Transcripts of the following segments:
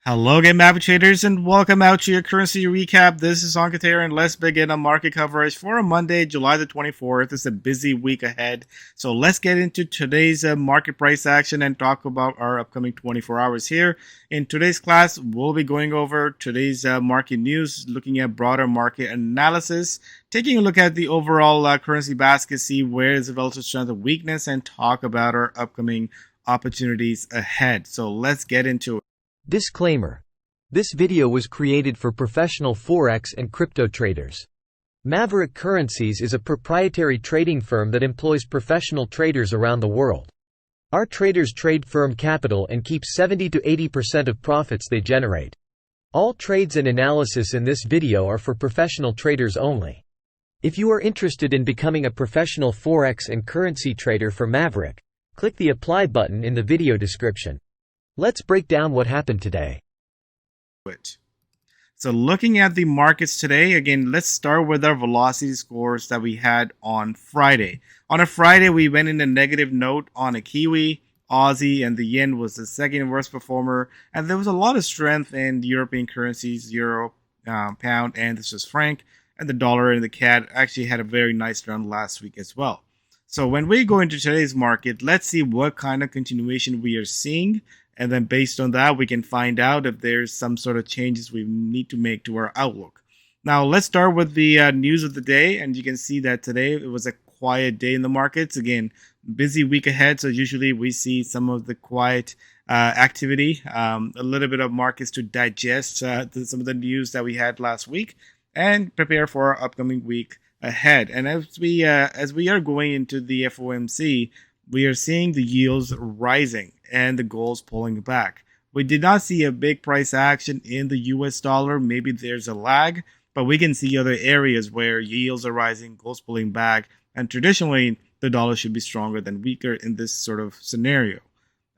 Hello again, Maverick traders, and welcome out to your currency recap. This is Ankitair, and let's begin on market coverage for a Monday, July the 24th. It's a busy week ahead, so let's get into today's market price action and talk about our upcoming 24 hours here. In today's class, we'll be going over today's market news, looking at broader market analysis, taking a look at the overall currency basket, see where is the relative strength and weakness, and talk about our upcoming opportunities ahead. So let's get into it. Disclaimer. This video was created for professional Forex and crypto traders. Maverick Currencies is a proprietary trading firm that employs professional traders around the world. Our traders trade firm capital and keep 70 to 80% of profits they generate. All trades and analysis in this video are for professional traders only. If you are interested in becoming a professional Forex and currency trader for Maverick, click the apply button in the video description. Let's break down what happened today. So looking at the markets today, again, let's start with our velocity scores that we had on Friday. On a Friday, we went in a negative note on a Kiwi, Aussie, and the yen was the second worst performer. And there was a lot of strength in European currencies, euro, pound, and the Swiss franc. And the dollar and the CAD actually had a very nice run last week as well. So when we go into today's market, let's see what kind of continuation we are seeing. And then based on that, we can find out if there's some sort of changes we need to make to our outlook. Now, let's start with the news of the day. And you can see that today it was a quiet day in the markets. Again, busy week ahead. So usually we see some of the quiet activity, a little bit of markets to digest some of the news that we had last week and prepare for our upcoming week ahead. And as we are going into the FOMC, we are seeing the yields rising and the golds pulling back. We did not see a big price action in the US dollar. Maybe there's a lag, but we can see other areas where yields are rising, golds pulling back, and traditionally the dollar should be stronger than weaker in this sort of scenario.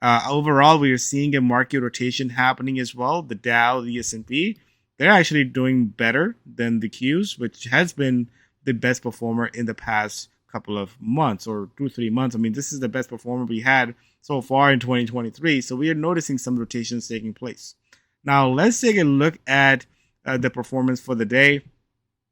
Overall, we are seeing a market rotation happening as well. The Dow, the S&P, they're actually doing better than the Qs, which has been the best performer in the past couple of months or 2-3 months. I mean, this is the best performer we had so far in 2023. So we are noticing some rotations taking place. Now, let's take a look at the performance for the day.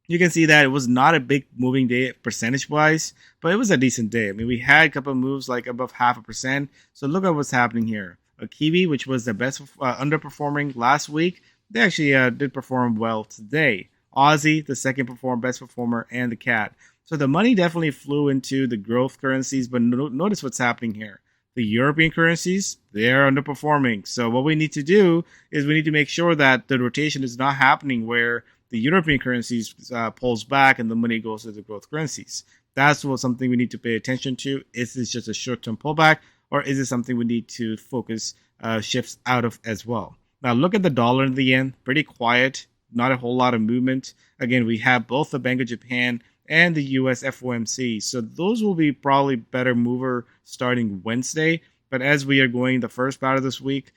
You can see that it was not a big moving day percentage-wise, but it was a decent day. I mean, we had a couple of moves like above 0.5%. So look at what's happening here. A Kiwi, which was the best underperforming last week, they actually did perform well today. Aussie, the second best performer, and the CAD. So the money definitely flew into the growth currencies, but notice what's happening here. The European currencies, they're underperforming. So what we need to do is we need to make sure that the rotation is not happening where the European currencies pulls back and the money goes to the growth currencies. That's something we need to pay attention to. Is this just a short-term pullback, or is it something we need to focus shifts out of as well? Now look at the dollar and the yen, pretty quiet, not a whole lot of movement. Again, we have both the Bank of Japan and the US FOMC. So those will be probably better mover starting Wednesday. But as we are going the first part of this week,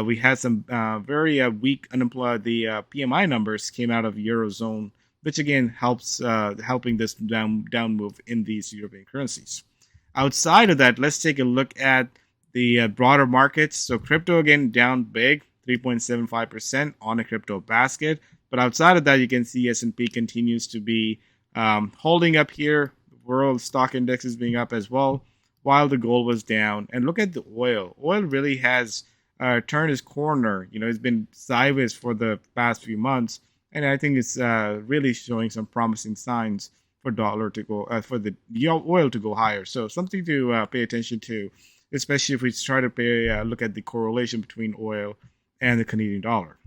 we had some very weak unemployed. The PMI numbers came out of Eurozone, which again helps helping this down move in these European currencies. Outside of that, let's take a look at the broader markets. So crypto again down big, 3.75% on a crypto basket. But outside of that, you can see S&P continues to be holding up here. The world stock index is being up as well, while the gold was down. And look at the oil. Oil really has turned its corner. You know, it's been sideways for the past few months, and I think it's really showing some promising signs for dollar to go, for the oil to go higher. So something to pay attention to, especially if we try to look at the correlation between oil and the Canadian dollar.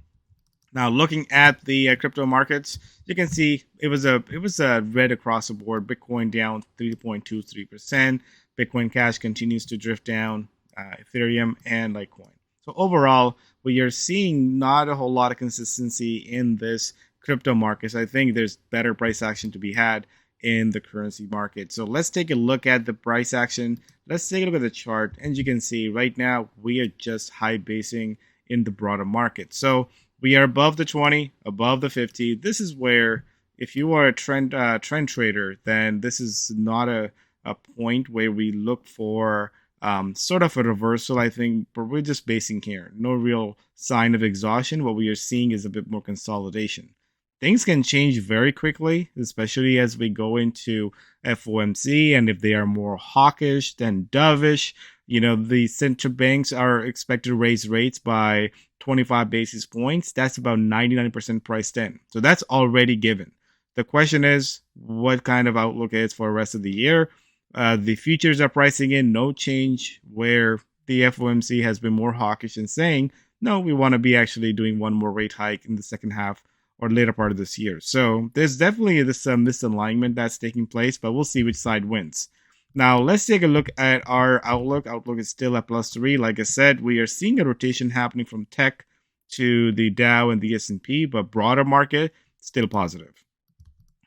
Now, looking at the crypto markets, you can see it was a red across the board. Bitcoin down 3.23%. Bitcoin Cash continues to drift down. Ethereum and Litecoin. So overall, we are seeing not a whole lot of consistency in this crypto markets. I think there's better price action to be had in the currency market. So let's take a look at the price action. Let's take a look at the chart, and you can see right now we are just high basing in the broader market. So we are above the 20, above the 50. This is where, if you are a trend trader, then this is not a point where we look for Sort of a reversal, I think, but we're just basing here. No real sign of exhaustion. What we are seeing is a bit more consolidation. Things can change very quickly, especially as we go into FOMC, and if they are more hawkish than dovish, the central banks are expected to raise rates by 25 basis points. That's about 99% priced in. So that's already given. The question is what kind of outlook is for the rest of the year. The futures are pricing in no change, where the FOMC has been more hawkish in saying, no, we want to be actually doing one more rate hike in the second half or later part of this year. So there's definitely this misalignment that's taking place, but we'll see which side wins. Now, let's take a look at our outlook. Outlook is still at +3. Like I said, we are seeing a rotation happening from tech to the Dow and the S&P, but broader market, still positive.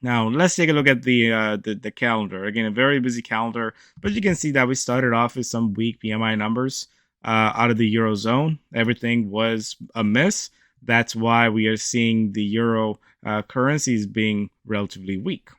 Now, let's take a look at the calendar. Again, a very busy calendar, but you can see that we started off with some weak PMI numbers out of the Eurozone. Everything was a miss. That's why we are seeing the Euro currencies being relatively weak.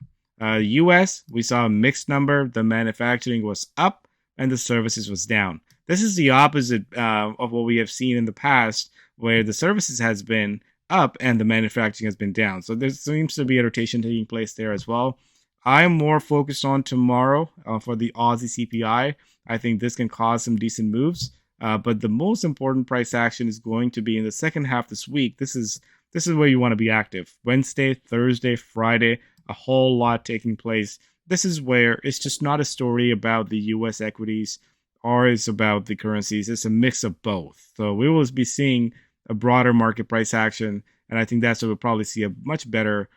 US, we saw a mixed number. The manufacturing was up and the services was down. This is the opposite of what we have seen in the past, where the services has been up and the manufacturing has been down. So there seems to be a rotation taking place there as well. I'm more focused on tomorrow for the Aussie CPI. I think this can cause some decent moves. But the most important price action is going to be in the second half this week. This is where you want to be active. Wednesday, Thursday, Friday, a whole lot taking place. This is where it's just not a story about the US equities or it's about the currencies. It's a mix of both. So we will be seeing a broader market price action. And I think that's where we'll probably see a much better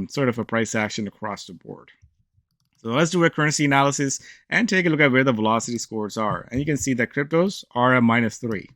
sort of a price action across the board. So let's do a currency analysis and take a look at where the velocity scores are. And you can see that cryptos are at -3.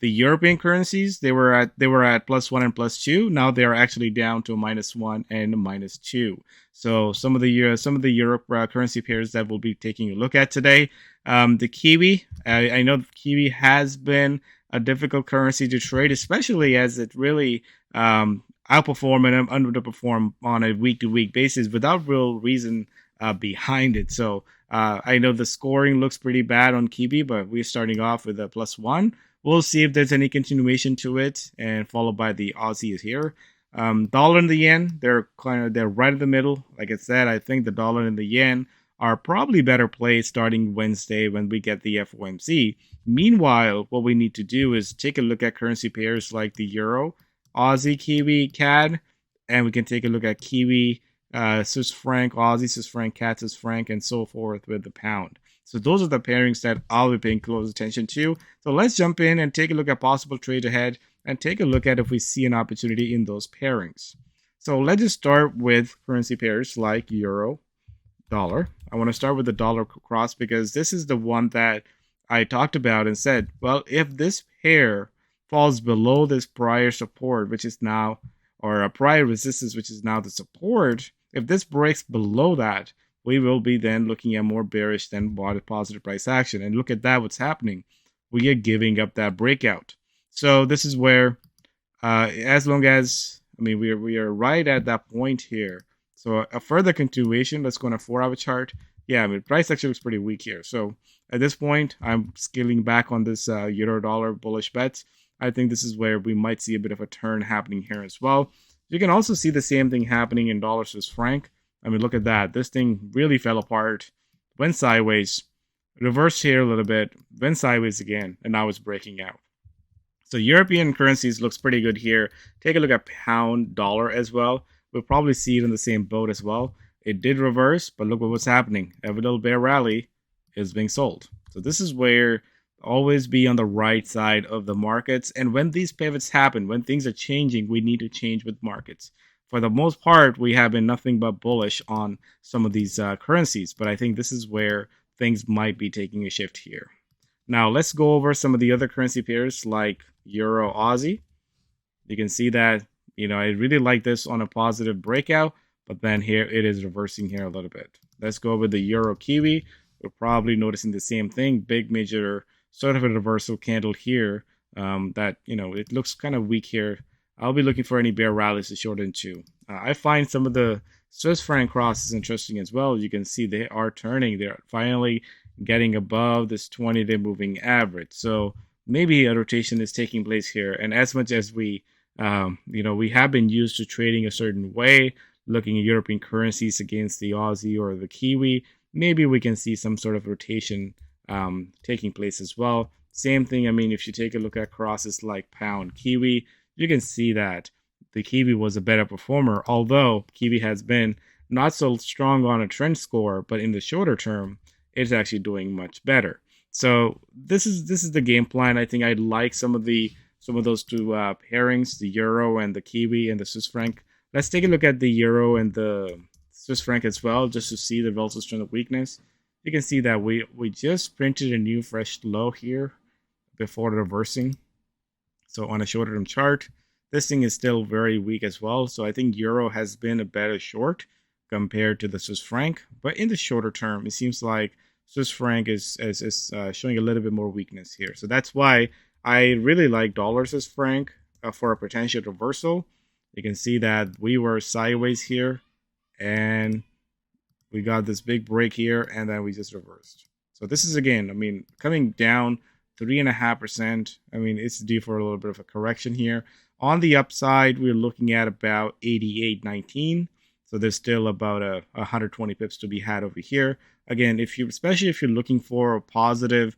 The European currencies, they were at +1 and +2. Now they are actually down to -1 and -2. So some of the Europe currency pairs that we'll be taking a look at today. The Kiwi, I know the Kiwi has been a difficult currency to trade, especially as it really outperform and underperform on a week-to-week basis without real reason behind it. So I know the scoring looks pretty bad on Kiwi, but we're starting off with a +1. We'll see if there's any continuation to it, and followed by the Aussie is here. Dollar and the yen, they're right in the middle. Like I said, I think the dollar and the yen are probably better placed starting Wednesday when we get the FOMC. Meanwhile, what we need to do is take a look at currency pairs like the euro, Aussie, Kiwi, CAD, and we can take a look at Kiwi, Swiss franc, Aussie, Swiss franc, CAD, Swiss franc, and so forth with the pound. So those are the pairings that I'll be paying close attention to. So let's jump in and take a look at possible trades ahead and take a look at if we see an opportunity in those pairings. So let's just start with currency pairs like euro, dollar. I want to start with the dollar cross because this is the one that I talked about and said, well, if this pair falls below this prior support, which is now, or a prior resistance, which is now the support, if this breaks below that, we will be then looking at more bearish than positive price action. And look at that, what's happening. We are giving up that breakout. So this is where, as long as, we are right at that point here. So a further continuation, let's go on a 4-hour chart. Yeah, price action looks pretty weak here. So at this point, I'm scaling back on this euro dollar bullish bets. I think this is where we might see a bit of a turn happening here as well. You can also see the same thing happening in dollar Swiss franc. Look at that. This thing really fell apart, went sideways, reversed here a little bit, went sideways again, and now it's breaking out. So European currencies looks pretty good here. Take a look at pound, dollar as well. We'll probably see it in the same boat as well. It did reverse, but look what was happening. Every little bear rally is being sold. So this is where always be on the right side of the markets. And when these pivots happen, when things are changing, we need to change with markets. For the most part, we have been nothing but bullish on some of these currencies, but I think this is where things might be taking a shift here. Now, let's go over some of the other currency pairs like Euro, Aussie. You can see that, I really like this on a positive breakout, but then here it is reversing here a little bit. Let's go over the Euro, Kiwi. We're probably noticing the same thing, big major sort of a reversal candle here that, it looks kind of weak here. I'll be looking for any bear rallies to short into. I find some of the Swiss franc crosses interesting as well. You can see they are turning. They're finally getting above this 20-day moving average. So maybe a rotation is taking place here. And as much as we have been used to trading a certain way, looking at European currencies against the Aussie or the Kiwi, maybe we can see some sort of rotation taking place as well. Same thing, I mean, if you take a look at crosses like pound Kiwi, you can see that the Kiwi was a better performer, although Kiwi has been not so strong on a trend score, but in the shorter term, it's actually doing much better. So this is the game plan. I think I like some of those two pairings, the euro and the Kiwi and the Swiss franc. Let's take a look at the euro and the Swiss franc as well, just to see the relative strength of weakness. You can see that we just printed a new fresh low here before reversing. So on a shorter term chart, this thing is still very weak as well. So I think euro has been a better short compared to the Swiss franc. But in the shorter term, it seems like Swiss franc is showing a little bit more weakness here. So that's why I really like dollar Swiss franc for a potential reversal. You can see that we were sideways here and we got this big break here and then we just reversed. So this is, again, I mean, coming down 3.5%. I mean, it's due for a little bit of a correction here. On the upside, we're looking at about 88.19. So there's still about 120 pips to be had over here. Again, especially if you're looking for a positive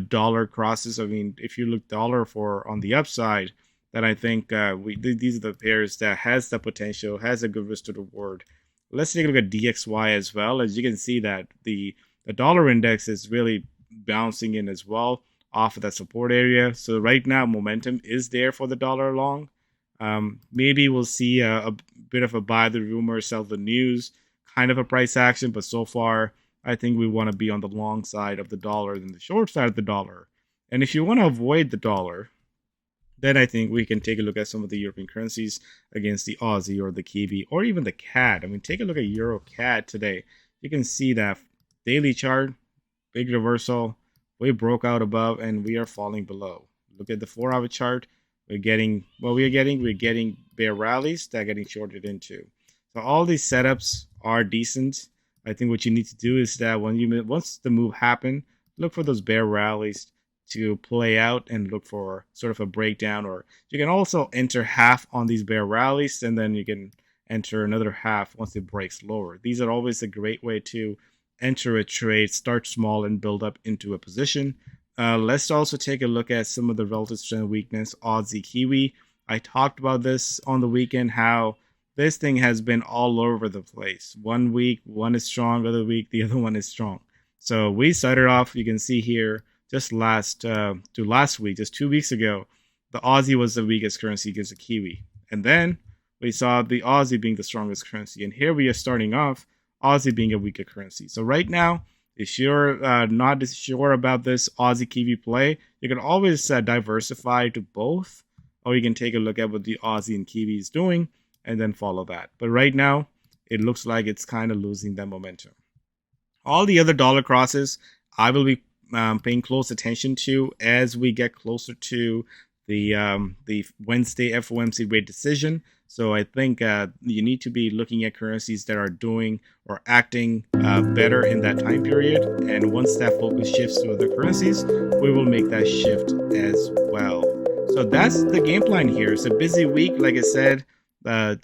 dollar crosses, I mean, if you look dollar for on the upside, then I think these are the pairs that has the potential, has a good risk to reward. Let's take a look at DXY as well. As you can see that the dollar index is really bouncing in as well off of that support area. So right now, momentum is there for the dollar long. Maybe we'll see a bit of a buy the rumor, sell the news kind of a price action. But so far, I think we want to be on the long side of the dollar than the short side of the dollar. And if you want to avoid the dollar, then I think we can take a look at some of the European currencies against the Aussie or the Kiwi or even the CAD. I mean, take a look at Euro CAD today. You can see that daily chart, big reversal. We broke out above and we are falling below. Look at the 4-hour chart. We're getting bear rallies that are getting shorted into. So all these setups are decent. I think what you need to do is that once the move happens, look for those bear rallies to play out and look for sort of a breakdown. Or you can also enter half on these bear rallies and then you can enter another half once it breaks lower. These are always a great way to enter a trade, start small and build up into a position. Let's also take a look at some of the relative strength weakness, Aussie Kiwi. I talked about this on the weekend, how this thing has been all over the place. 1 week, one is strong, other week, the other one is strong. So we started off, you can see here, just last week, just 2 weeks ago, the Aussie was the weakest currency against the Kiwi. And then we saw the Aussie being the strongest currency. And here we are starting off, Aussie being a weaker currency. So right now, if you're not sure about this Aussie Kiwi play, you can always diversify to both, or you can take a look at what the Aussie and Kiwi is doing and then follow that. But right now, it looks like it's kind of losing that momentum. All the other dollar crosses, I will be paying close attention to as we get closer to the Wednesday FOMC rate decision. So I think you need to be looking at currencies that are doing or acting better in that time period. And once that focus shifts to other currencies, we will make that shift as well. So that's the game plan here. It's a busy week, like I said.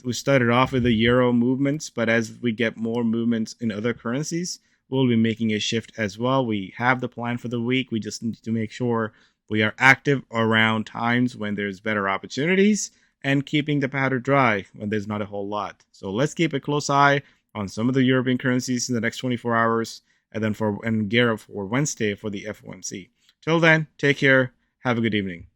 We started off with the euro movements, but as we get more movements in other currencies, we'll be making a shift as well. We have the plan for the week. We just need to make sure we are active around times when there's better opportunities and keeping the powder dry when there's not a whole lot. So let's keep a close eye on some of the European currencies in the next 24 hours and gear up for Wednesday for the FOMC. Till then, take care. Have a good evening.